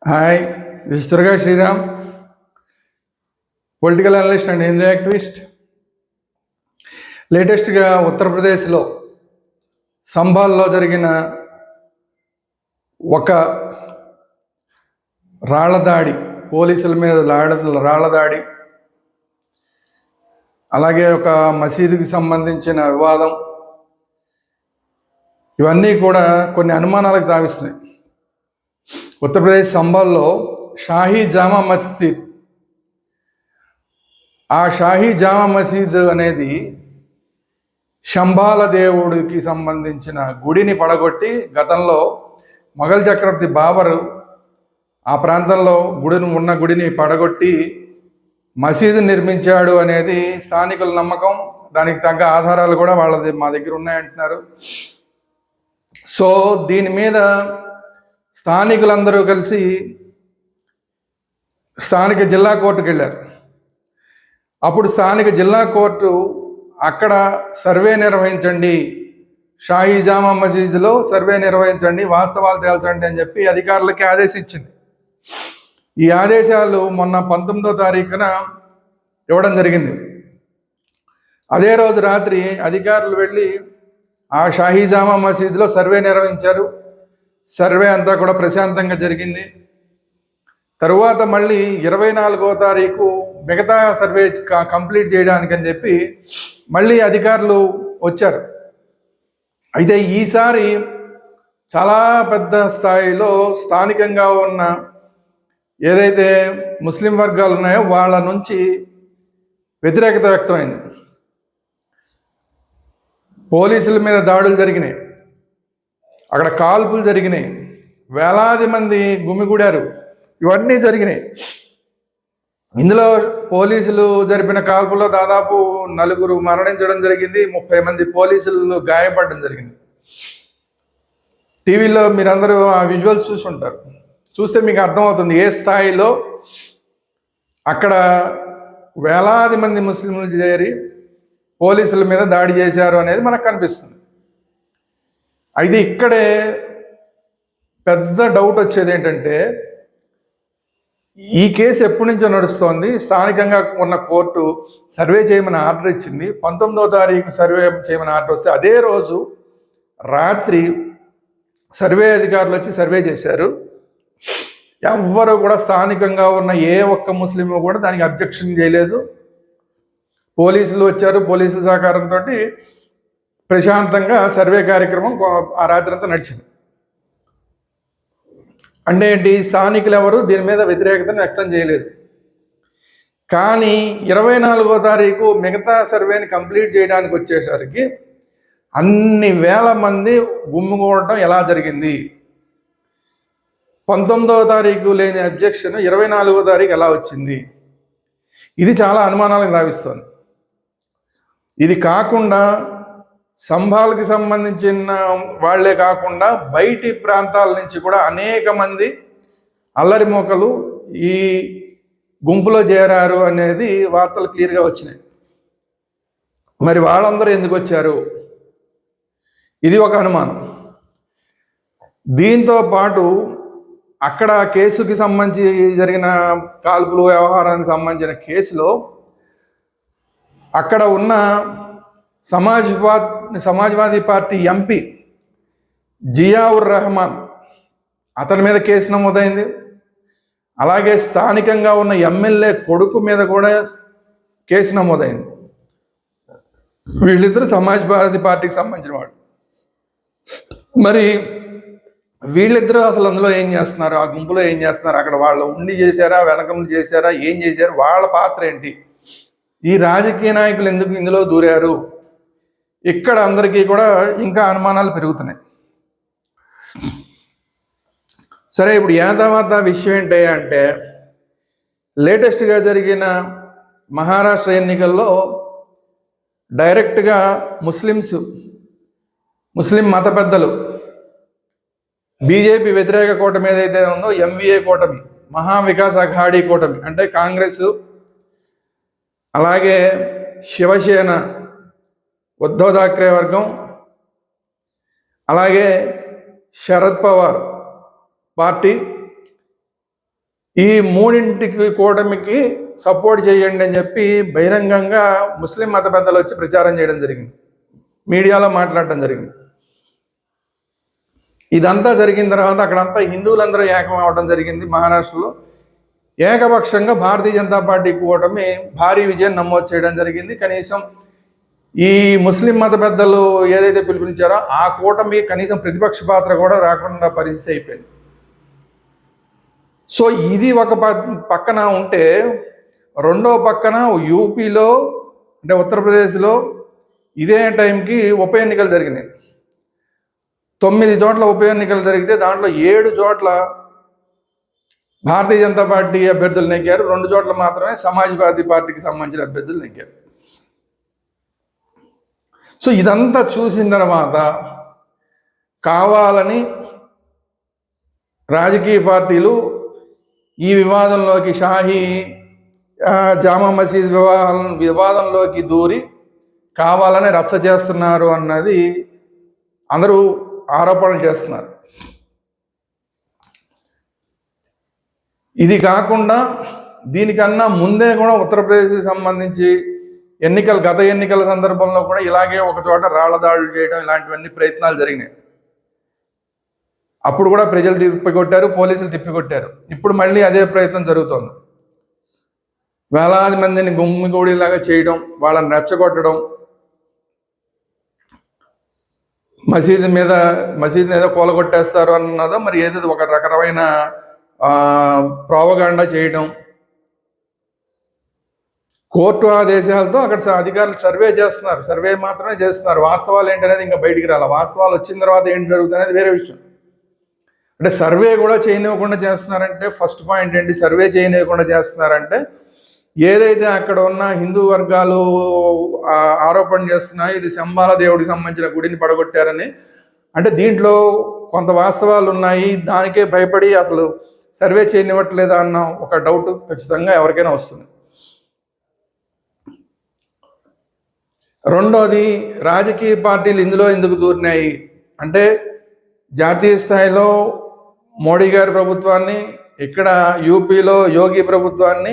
Hi, this Durga Sriram, political analyst and Hindu activist. లేటెస్ట్గా ఉత్తరప్రదేశ్లో సంబాల్లో జరిగిన ఒక రాళ్లదాడి, పోలీసుల మీద రాళ్లదాడి, అలాగే ఒక మసీదుకి సంబంధించిన వివాదం, ఇవన్నీ కూడా కొన్ని అనుమానాలకు తావిస్తున్నాయి. ఉత్తరప్రదేశ్ సంబాల్లో షాహీ జామా మసీద్, ఆ షాహీ జామా మసీద్ అనేది శంబాల దేవుడికి సంబంధించిన గుడిని పడగొట్టి గతంలో మొఘల్ చక్రవర్తి బాబరు ఆ ప్రాంతంలో గుడిని పడగొట్టి మసీదు నిర్మించాడు అనేది స్థానికుల నమ్మకం. దానికి తగ్గ ఆధారాలు కూడా వాళ్ళది మా దగ్గర ఉన్నాయంటున్నారు. సో దీని మీద స్థానికులందరూ కలిసి స్థానిక జిల్లా కోర్టుకు వెళ్ళారు. అప్పుడు స్థానిక జిల్లా కోర్టు అక్కడ సర్వే నిర్వహించండి, షాహీ జామా మసీదులో సర్వే నిర్వహించండి, వాస్తవాలు తేల్చండి అని చెప్పి అధికారులకి ఆదేశించింది. ఈ ఆదేశాలు మొన్న 19వ తారీఖున ఇవ్వడం జరిగింది. అదే రోజు రాత్రి అధికారులు వెళ్ళి ఆ షాహీ జామా మసీదులో సర్వే నిర్వహించారు. సర్వే అంతా కూడా ప్రశాంతంగా జరిగింది. తరువాత మళ్ళీ 24వ తారీఖు మిగతా సర్వే కంప్లీట్ చేయడానికి అని చెప్పి మళ్ళీ అధికారులు వచ్చారు. అయితే ఈసారి చాలా పెద్ద స్థాయిలో స్థానికంగా ఉన్న ఏదైతే ముస్లిం వర్గాలు ఉన్నాయో వాళ్ళ నుంచి వ్యతిరేకత వ్యక్తమైంది. పోలీసుల మీద దాడులు జరిగినాయి, అక్కడ కాల్పులు జరిగినాయి, వేలాది మంది గుమిగూడారు, ఇవన్నీ జరిగినాయి. ఇందులో పోలీసులు జరిపిన కాల్పుల్లో దాదాపు 4 మరణించడం జరిగింది, 30 మంది పోలీసులు గాయపడడం జరిగింది. టీవీలో మీరందరూ ఆ విజువల్స్ చూసుంటారు. చూస్తే మీకు అర్థమవుతుంది ఏ స్థాయిలో అక్కడ వేలాది మంది ముస్లింలు చేరి పోలీసుల మీద దాడి చేశారు అనేది మనకు కనిపిస్తుంది. అయితే ఇక్కడే పెద్ద డౌట్ వచ్చేది ఏంటంటే, ఈ కేసు ఎప్పటి నుంచో నడుస్తోంది. స్థానికంగా ఉన్న కోర్టు సర్వే చేయమని ఆర్డర్ ఇచ్చింది. 19వ తారీఖు సర్వే చేయమని ఆర్డర్ వస్తే అదే రోజు రాత్రి సర్వే అధికారులు వచ్చి సర్వే చేశారు. ఎవ్వరు కూడా స్థానికంగా ఉన్న ఏ ఒక్క ముస్లిం కూడా దానికి అబ్జెక్షన్ చేయలేదు. పోలీసులు వచ్చారు, పోలీసుల సహకారంతో ప్రశాంతంగా సర్వే కార్యక్రమం ఆ రాత్రి అంతా నడిచింది. అంటే ఏంటి, స్థానికులు ఎవరు దీని మీద వ్యతిరేకతను వ్యక్తం చేయలేదు. కానీ 24వ తారీఖు మిగతా సర్వేని కంప్లీట్ చేయడానికి వచ్చేసరికి అన్ని వేల మంది గుమ్మిగూడటం ఎలా జరిగింది? 19వ తారీఖు లేని అబ్జెక్షన్ 24వ తారీఖు ఎలా వచ్చింది? ఇది చాలా అనుమానాలకు తావిస్తోంది. ఇది కాకుండా సంబాల్కి సంబంధించిన వాళ్లే కాకుండా బయటి ప్రాంతాల నుంచి కూడా అనేక మంది అల్లరి మోకలు ఈ గుంపులో చేరారు అనేది వార్తలు క్లియర్గా వచ్చినాయి. మరి వాళ్ళందరూ ఎందుకు వచ్చారు? ఇది ఒక అనుమానం. దీంతో పాటు అక్కడ కేసుకి సంబంధించి జరిగిన కాల్పులు వ్యవహారానికి సంబంధించిన కేసులో అక్కడ ఉన్న సమాజ్వాదీ పార్టీ ఎంపీ జియావుర్ రెహమాన్, అతని మీద కేసు నమోదైంది. అలాగే స్థానికంగా ఉన్న ఎమ్మెల్యే కొడుకు మీద కూడా కేసు నమోదైంది. వీళ్ళిద్దరు సమాజ్వాదీ పార్టీకి సంబంధించిన వాళ్ళు. మరి వీళ్ళిద్దరూ అసలు అందులో ఏం చేస్తున్నారు, ఆ గుంపులో ఏం చేస్తున్నారు, అక్కడ వాళ్ళు ఉండి చేశారా, వెనక నుండి చేశారా, ఏం చేశారు, వాళ్ళ పాత్ర ఏంటి, ఈ రాజకీయ నాయకులు ఎందుకు ఇందులో దూరారు? ఇక్కడ అందరికీ కూడా ఇంకా అనుమానాలు పెరుగుతున్నాయి. సరే, ఇప్పుడు యాదావాత విషయం ఏంటి అంటే, లేటెస్ట్గా జరిగిన మహారాష్ట్ర ఎన్నికల్లో డైరెక్ట్గా ముస్లిం మత పెద్దలు బీజేపీ వ్యతిరేక కూటమి ఏదైతే ఉందో, ఎంవీఏ కూటమి, మహావికాస్ అఘాడీ కూటమి అంటే కాంగ్రెస్, అలాగే శివసేన ఉద్ధవ్ థాక్రే వర్గం, అలాగే శరద్ పవార్ పార్టీ, ఈ మూడింటికి కూటమికి సపోర్ట్ చేయండి అని చెప్పి బహిరంగంగా ముస్లిం మత పెద్దలు వచ్చి ప్రచారం చేయడం జరిగింది, మీడియాలో మాట్లాడడం జరిగింది. ఇదంతా జరిగిన తర్వాత అక్కడంతా హిందువులందరూ ఏకం అవడం జరిగింది. మహారాష్ట్రలో ఏకపక్షంగా భారతీయ జనతా పార్టీ కూటమి భారీ విజయం నమోదు చేయడం జరిగింది. కనీసం ఈ ముస్లిం మత పెద్దలు ఏదైతే పిలుపునిచ్చారో ఆ కూటమి కనీసం ప్రతిపక్ష పాత్ర కూడా రాకుండా పరిస్థితి అయిపోయింది. సో ఇది ఒక పక్కన ఉంటే, రెండో పక్కన యూపీలో అంటే ఉత్తరప్రదేశ్లో ఇదే టైంకి ఉప ఎన్నికలు జరిగినాయి. 9 చోట్ల ఉప ఎన్నికలు జరిగితే దాంట్లో 7 చోట్ల భారతీయ జనతా పార్టీ అభ్యర్థులు నెగ్గారు, 2 చోట్ల మాత్రమే సమాజ్వాదీ పార్టీకి సంబంధించిన అభ్యర్థులు నెగ్గారు. సో ఇదంతా చూసిన తర్వాత కావాలని రాజకీయ పార్టీలు ఈ వివాదంలోకి, షాహీ జామా మసీద్ వివాదంలోకి దూరి కావాలని రచ్చ చేస్తున్నారు అన్నది అందరూ ఆరోపణలు చేస్తున్నారు. ఇది కాకుండా దీనికన్నా ముందే కూడా ఉత్తరప్రదేశ్కి సంబంధించి గత ఎన్నికల సందర్భంలో కూడా ఇలాగే ఒక చోట రాళ్ల దాడులు చేయడం, ఇలాంటివన్నీ ప్రయత్నాలు జరిగినాయి. అప్పుడు కూడా ప్రజలు తిప్పికొట్టారు, పోలీసులు తిప్పికొట్టారు. ఇప్పుడు మళ్ళీ అదే ప్రయత్నం జరుగుతోంది. వేలాది మందిని గుమ్మిగూడిలాగా చేయడం, వాళ్ళని రెచ్చగొట్టడం, మసీదు మీద కూలగొట్టేస్తారు అన్నదో మరి ఏదో ఒక రకమైన ప్రోపగాండా చేయడం, కోర్టు ఆదేశాలతో అక్కడ అధికారులు సర్వే మాత్రమే చేస్తున్నారు. వాస్తవాలు ఏంటనేది ఇంకా బయటికి రాలి. వాస్తవాలు వచ్చిన తర్వాత ఏంటి జరుగుతుంది అనేది వేరే విషయం. అంటే సర్వే కూడా చేయనివ్వకుండా చేస్తున్నారంటే, ఫస్ట్ పాయింట్ ఏంటి, సర్వే చేయనివ్వకుండా చేస్తున్నారంటే ఏదైతే అక్కడ ఉన్న హిందూ వర్గాలు ఆరోపణ చేస్తున్నాయో ఇది శంబాల దేవుడికి సంబంధించిన గుడిని పడగొట్టారని, అంటే దీంట్లో కొంత వాస్తవాలు ఉన్నాయి, దానికే భయపడి అసలు సర్వే చేయనివ్వట్లేదా అన్న ఒక డౌట్ ఖచ్చితంగా ఎవరికైనా వస్తుంది. రెండోది, రాజకీయ పార్టీలు ఇందులో ఎందుకు దూరినాయి అంటే, జాతీయ స్థాయిలో మోడీ గారి ప్రభుత్వాన్ని, ఇక్కడ యూపీలో యోగి ప్రభుత్వాన్ని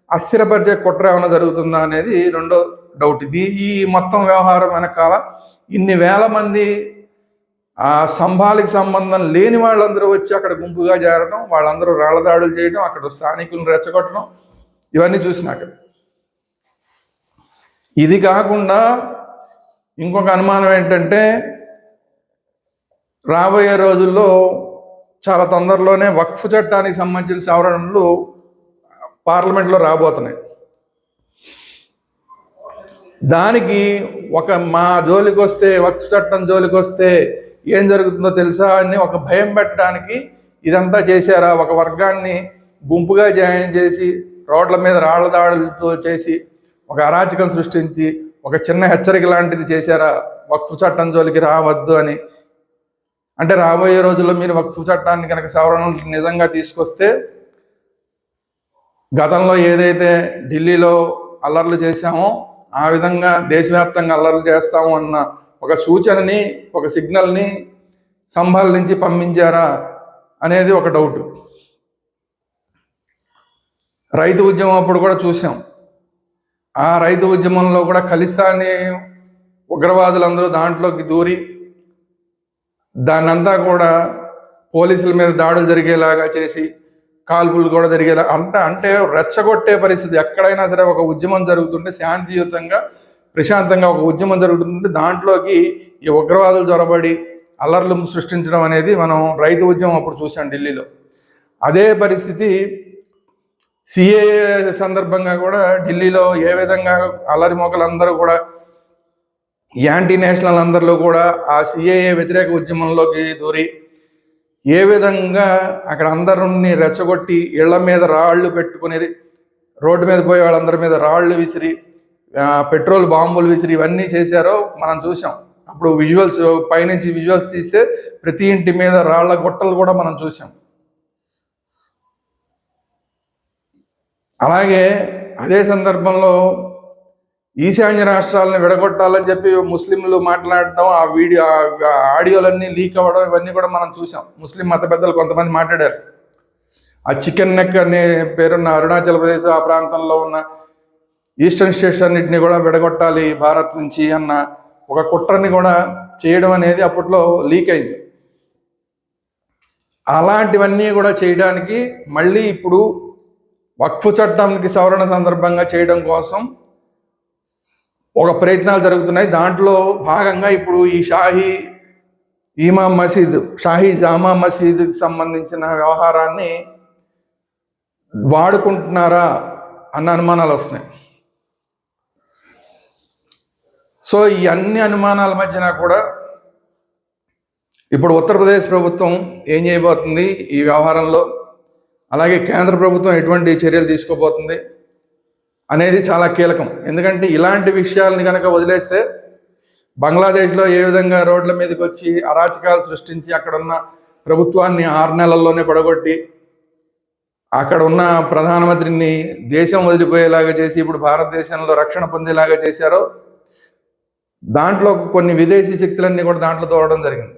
అస్థిరపరిచే కుట్ర ఏమైనా జరుగుతుందా అనేది రెండో డౌట్. ఈ మొత్తం వ్యవహారం వెనకాల ఇన్ని వేల మంది ఆ సంభాలికి సంబంధం లేని వాళ్ళందరూ వచ్చి అక్కడ గుంపుగా చేరడం, వాళ్ళందరూ రాళ్లదాడులు చేయడం, అక్కడ స్థానికులను రెచ్చగొట్టడం, ఇవన్నీ చూసినాక ఇది కాకుండా ఇంకొక అనుమానం ఏంటంటే, రాబోయే రోజుల్లో చాలా తొందరలోనే వక్ఫ్ చట్టానికి సంబంధించిన సవరణలు పార్లమెంట్లో రాబోతున్నాయి. దానికి మా జోలికి వస్తే, వక్ఫ్ చట్టం జోలికి వస్తే ఏం జరుగుతుందో తెలుసా అని ఒక భయం పెట్టడానికి ఇదంతా చేశారా? ఒక వర్గాన్ని గుంపుగా జాయిన్ చేసి రోడ్ల మీద రాళ్ల దాడులతో చేసి ఒక అరాచకం సృష్టించి ఒక చిన్న హెచ్చరిక లాంటిది చేశారా వక్ఫ్ చట్టం జోలికి రావద్దు అని? అంటే రాబోయే రోజుల్లో మీరు వక్ఫ్ చట్టాన్ని కనుక సవరణలు నిజంగా తీసుకొస్తే, గతంలో ఏదైతే ఢిల్లీలో అల్లర్లు చేశామో ఆ విధంగా దేశవ్యాప్తంగా అల్లర్లు చేస్తాము అన్న ఒక సూచనని, ఒక సిగ్నల్ని సంభాల్ నుంచి పంపించారా అనేది ఒక డౌట్. రైతు ఉద్యమం అప్పుడు కూడా చూసాం. ఆ రైతు ఉద్యమంలో కూడా ఖలిస్తానీ ఉగ్రవాదులందరూ దాంట్లోకి దూరి దాన్నంతా కూడా పోలీసుల మీద దాడులు జరిగేలాగా చేసి, కాల్పులు కూడా జరిగేలా అంటే రెచ్చగొట్టే పరిస్థితి. ఎక్కడైనా సరే ఒక ఉద్యమం జరుగుతుంటే శాంతియుతంగా, ప్రశాంతంగా ఒక ఉద్యమం జరుగుతుంటే దాంట్లోకి ఈ ఉగ్రవాదులు జొరబడి అల్లర్లు సృష్టించడం అనేది మనం రైతు ఉద్యమం అప్పుడు చూసాం ఢిల్లీలో. అదే పరిస్థితి సిఏఏ సందర్భంగా కూడా ఢిల్లీలో ఏ విధంగా అల్లరి మోకలందరూ కూడా, యాంటీ నేషనల్ అందరిలో కూడా ఆ సిఏఏ వ్యతిరేక ఉద్యమంలోకి దూరి ఏ విధంగా అక్కడ అందరిని రెచ్చగొట్టి ఇళ్ల మీద రాళ్లు పెట్టుకుని, రోడ్డు మీద పోయే వాళ్ళందరి మీద రాళ్లు విసిరి, పెట్రోల్ బాంబులు విసిరి ఇవన్నీ చేశారో మనం చూసాం. అప్పుడు విజువల్స్, పైనుంచి విజువల్స్ తీస్తే ప్రతి ఇంటి మీద రాళ్ల గుట్టలు కూడా మనం చూసాం. అలాగే అదే సందర్భంలో ఈశాన్య రాష్ట్రాలను విడగొట్టాలని చెప్పి ముస్లింలు మాట్లాడటం, ఆడియోలన్నీ లీక్ అవ్వడం, ఇవన్నీ కూడా మనం చూసాం. ముస్లిం మత పెద్దలు కొంతమంది మాట్లాడారు. ఆ చికెన్ నెక్ అనే పేరున్న అరుణాచల్ ప్రదేశ్ ఆ ప్రాంతంలో ఉన్న ఈస్టర్న్ స్టేట్స్ అన్నింటినీ కూడా విడగొట్టాలి భారత్ నుంచి అన్న ఒక కుట్రని కూడా చేయడం అనేది అప్పట్లో లీక్ అయింది. అలాంటివన్నీ కూడా చేయడానికి మళ్ళీ ఇప్పుడు వక్ఫ్ చట్టానికి సవరణ సందర్భంగా చేయడం కోసం ఒక ప్రయత్నాలు జరుగుతున్నాయి. దాంట్లో భాగంగా ఇప్పుడు ఈ షాహీ జామా మసీదుకి సంబంధించిన వ్యవహారాన్ని వాడుకుంటున్నారా అన్న అనుమానాలు వస్తున్నాయి. సో ఈ అన్ని అనుమానాల మధ్యన కూడా ఇప్పుడు ఉత్తరప్రదేశ్ ప్రభుత్వం ఏం చేయబోతుంది ఈ వ్యవహారంలో, అలాగే కేంద్ర ప్రభుత్వం ఎటువంటి చర్యలు తీసుకోబోతుంది అనేది చాలా కీలకం. ఎందుకంటే ఇలాంటి విషయాలని కనుక వదిలేస్తే బంగ్లాదేశ్లో ఏ విధంగా రోడ్ల మీదకి వచ్చి అరాచకాలు సృష్టించి అక్కడ ఉన్న ప్రభుత్వాన్ని 6 నెలల్లోనే పడగొట్టి అక్కడ ఉన్న ప్రధానమంత్రిని దేశం వదిలిపోయేలాగా చేసి ఇప్పుడు భారతదేశంలో రక్షణ పొందేలాగా చేశారో, దాంట్లో కొన్ని విదేశీ శక్తులన్నీ కూడా దాంట్లో తోడడం జరిగింది.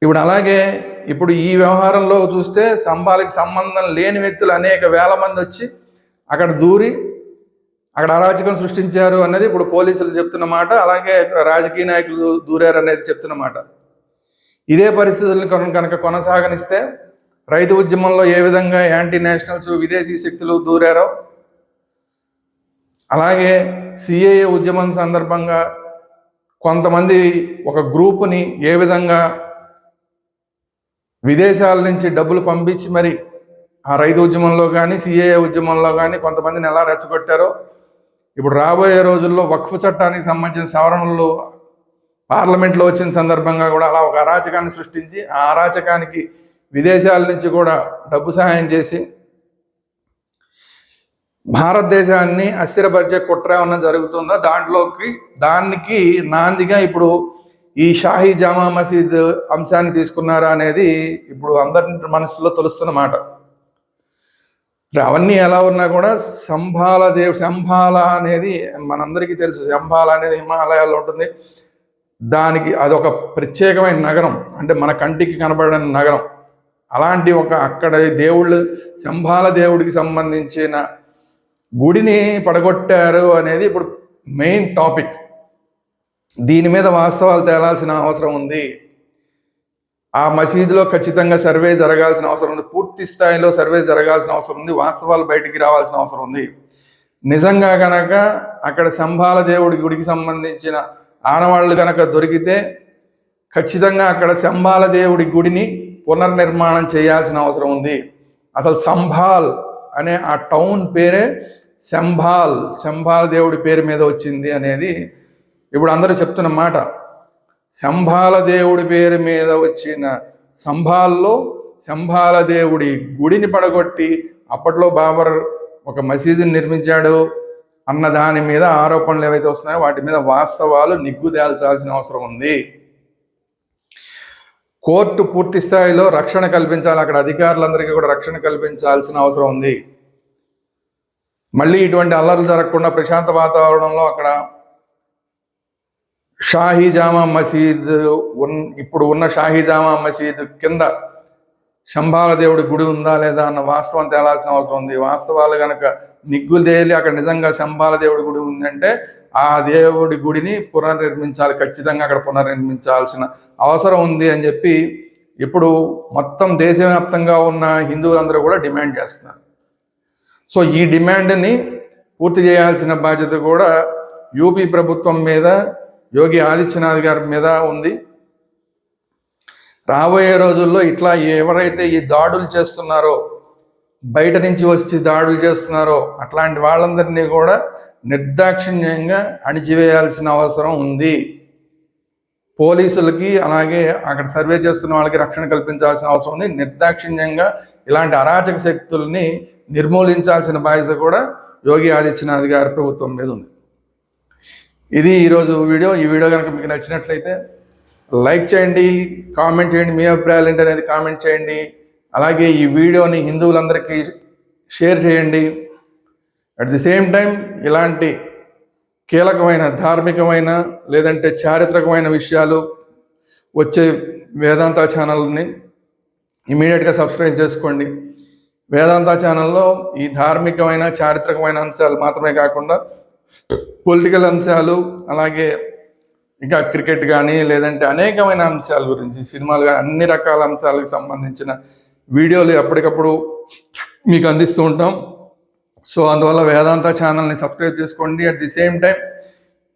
ఇప్పుడు అలాగే ఇప్పుడు ఈ వ్యవహారంలో చూస్తే సంభాలకి సంబంధం లేని వ్యక్తులు అనేక వేల మంది వచ్చి అక్కడ దూరి అక్కడ అరాచకం సృష్టించారు అనేది ఇప్పుడు పోలీసులు చెప్తున్న మాట, అలాగే రాజకీయ నాయకులు దూరారు అనేది చెప్తున్న మాట. ఇదే పరిస్థితులను కనుక కొనసాగనిస్తే రైతు ఉద్యమంలో ఏ విధంగా యాంటీ నేషనల్స్ విదేశీ శక్తులు దూరారో, అలాగే సిఏఏ ఉద్యమం సందర్భంగా కొంతమంది ఒక గ్రూపుని ఏ విధంగా విదేశాల నుంచి డబ్బులు పంపించి మరి ఆ రైతు ఉద్యమంలో కానీ సిఏఏ ఉద్యమంలో కానీ కొంతమందిని ఎలా రెచ్చగొట్టారో, ఇప్పుడు రాబోయే రోజుల్లో వక్ఫ్ చట్టానికి సంబంధించిన సవరణలు పార్లమెంట్లో వచ్చిన సందర్భంగా కూడా అలా ఒక అరాచకాన్ని సృష్టించి ఆ అరాచకానికి విదేశాల నుంచి కూడా డబ్బు సహాయం చేసి భారతదేశాన్ని అస్థిరపరిచే కుట్ర ఏమన్నా జరుగుతుందో దానికి నాందిగా ఇప్పుడు ఈ షాహీ జామా మసీద్ అంశాన్ని తీసుకున్నారా అనేది ఇప్పుడు అందరి మనసులో తెలుస్తున్న మాట. అవన్నీ ఎలా ఉన్నా కూడా శంబాల అనేది మనందరికీ తెలుసు. శంబాల అనేది హిమాలయాల్లో ఉంటుంది. దానికి అదొక ప్రత్యేకమైన నగరం, అంటే మన కంటికి కనబడని నగరం. అలాంటి అక్కడ దేవుళ్ళు శంబాల దేవుడికి సంబంధించిన గుడిని పడగొట్టారు అనేది ఇప్పుడు మెయిన్ టాపిక్. దీని మీద వాస్తవాలు తేలాల్సిన అవసరం ఉంది. ఆ మసీదులో ఖచ్చితంగా సర్వే జరగాల్సిన అవసరం ఉంది. పూర్తి స్థాయిలో సర్వే జరగాల్సిన అవసరం ఉంది. వాస్తవాలు బయటికి రావాల్సిన అవసరం ఉంది. నిజంగా కనుక అక్కడ శంబాల దేవుడి గుడికి సంబంధించిన ఆనవాళ్ళు కనుక దొరికితే ఖచ్చితంగా అక్కడ శంబాల దేవుడి గుడిని పునర్నిర్మాణం చేయాల్సిన అవసరం ఉంది. అసలు సంభాల్ అనే ఆ టౌన్ పేరే శంబాల దేవుడి పేరు మీద వచ్చింది అనేది ఇప్పుడు అందరూ చెప్తున్న మాట. శంబాల దేవుడి పేరు మీద వచ్చిన సంభాల్లో శంబాల దేవుడి గుడిని పడగొట్టి అప్పట్లో బాబర్ ఒక మసీదుని నిర్మించాడు అన్న దాని మీద ఆరోపణలు ఏవైతే వస్తున్నాయో వాటి మీద వాస్తవాలు నిగ్గుదేల్చాల్సిన అవసరం ఉంది. కోర్టు పూర్తి స్థాయిలో రక్షణ కల్పించాలి. అక్కడ అధికారులందరికీ కూడా రక్షణ కల్పించాల్సిన అవసరం ఉంది. మళ్ళీ ఇటువంటి అల్లర్లు జరగకుండా ప్రశాంత వాతావరణంలో అక్కడ షాహీ జామా మసీద్ ఇప్పుడు ఉన్న షాహీ జామా మసీద్ కింద శంబాల దేవుడి గుడి ఉందా లేదా అన్న వాస్తవం తేలాల్సిన అవసరం ఉంది. వాస్తవాలు కనుక నిగ్గులు తేలి అక్కడ నిజంగా శంబాల దేవుడి గుడి ఉందంటే ఆ దేవుడి గుడిని పునర్నిర్మించాలి, ఖచ్చితంగా అక్కడ పునర్నిర్మించాల్సిన అవసరం ఉంది అని చెప్పి ఇప్పుడు మొత్తం దేశవ్యాప్తంగా ఉన్న హిందువులందరూ కూడా డిమాండ్ చేస్తున్నారు. సో ఈ డిమాండ్ని పూర్తి చేయాల్సిన బాధ్యత కూడా యూపీ ప్రభుత్వం మీద, యోగి ఆదిత్యనాథ్ గారి మీద ఉంది. రాబోయే రోజుల్లో ఇట్లా ఎవరైతే ఈ దాడులు చేస్తున్నారో, బయట నుంచి వచ్చి దాడులు చేస్తున్నారో అట్లాంటి వాళ్ళందరినీ కూడా నిర్దాక్షిణ్యంగా అణిచివేయాల్సిన అవసరం ఉంది. పోలీసులకి అలాగే అక్కడ సర్వే చేస్తున్న వాళ్ళకి రక్షణ కల్పించాల్సిన అవసరం ఉంది. నిర్దాక్షిణ్యంగా ఇలాంటి అరాచక శక్తుల్ని నిర్మూలించాల్సిన బాధ్యత కూడా యోగి ఆదిత్యనాథ్ గారి ప్రభుత్వం మీద ఉంది. ఇది ఈరోజు వీడియో. ఈ వీడియో కనుక మీకు నచ్చినట్లయితే లైక్ చేయండి, కామెంట్ చేయండి, మీ అభిప్రాయాలు ఏంటనేది కామెంట్ చేయండి. అలాగే ఈ వీడియోని హిందువులందరికీ షేర్ చేయండి. అట్ ది సేమ్ టైం ఇలాంటి కీలకమైన ధార్మికమైన లేదంటే చారిత్రకమైన విషయాలు వచ్చే వేదాంత ఛానల్ని ఇమీడియట్గా సబ్స్క్రైబ్ చేసుకోండి. వేదాంత ఛానల్లో ఈ ధార్మికమైన చారిత్రకమైన అంశాలు మాత్రమే కాకుండా పొలిటికల్ అంశాలు, అలాగే ఇంకా క్రికెట్ కానీ లేదంటే అనేకమైన అంశాల గురించి, సినిమాలు కానీ అన్ని రకాల అంశాలకు సంబంధించిన వీడియోలు ఎప్పటికప్పుడు మీకు అందిస్తూ ఉంటాం. సో అందువల్ల వేదాంత ఛానల్ని సబ్స్క్రైబ్ చేసుకోండి. అట్ ది సేమ్ టైం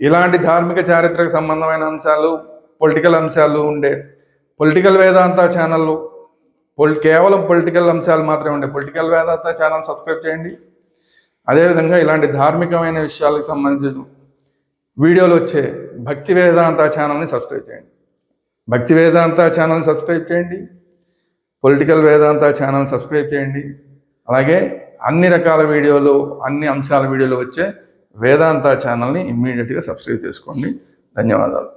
ఇలాంటి ధార్మిక చారిత్రక సంబంధమైన అంశాలు, పొలిటికల్ అంశాలు ఉండే పొలిటికల్ వేదాంత ఛానళ్ళు, కేవలం పొలిటికల్ అంశాలు మాత్రమే ఉండే పొలిటికల్ వేదాంత ఛానల్ సబ్స్క్రైబ్ చేయండి. అదేవిధంగా ఇలాంటి ధార్మికమైన విషయాలకు సంబంధించిన వీడియోలు వచ్చే భక్తి వేదాంత ఛానల్ని సబ్స్క్రైబ్ చేయండి. భక్తి వేదాంత ఛానల్ని సబ్స్క్రైబ్ చేయండి, పొలిటికల్ వేదాంత ఛానల్ సబ్స్క్రైబ్ చేయండి. అలాగే అన్ని రకాల వీడియోలు, అన్ని అంశాల వీడియోలు వచ్చే వేదాంత ఛానల్ని ఇమ్మీడియట్గా సబ్స్క్రైబ్ చేసుకోండి. ధన్యవాదాలు.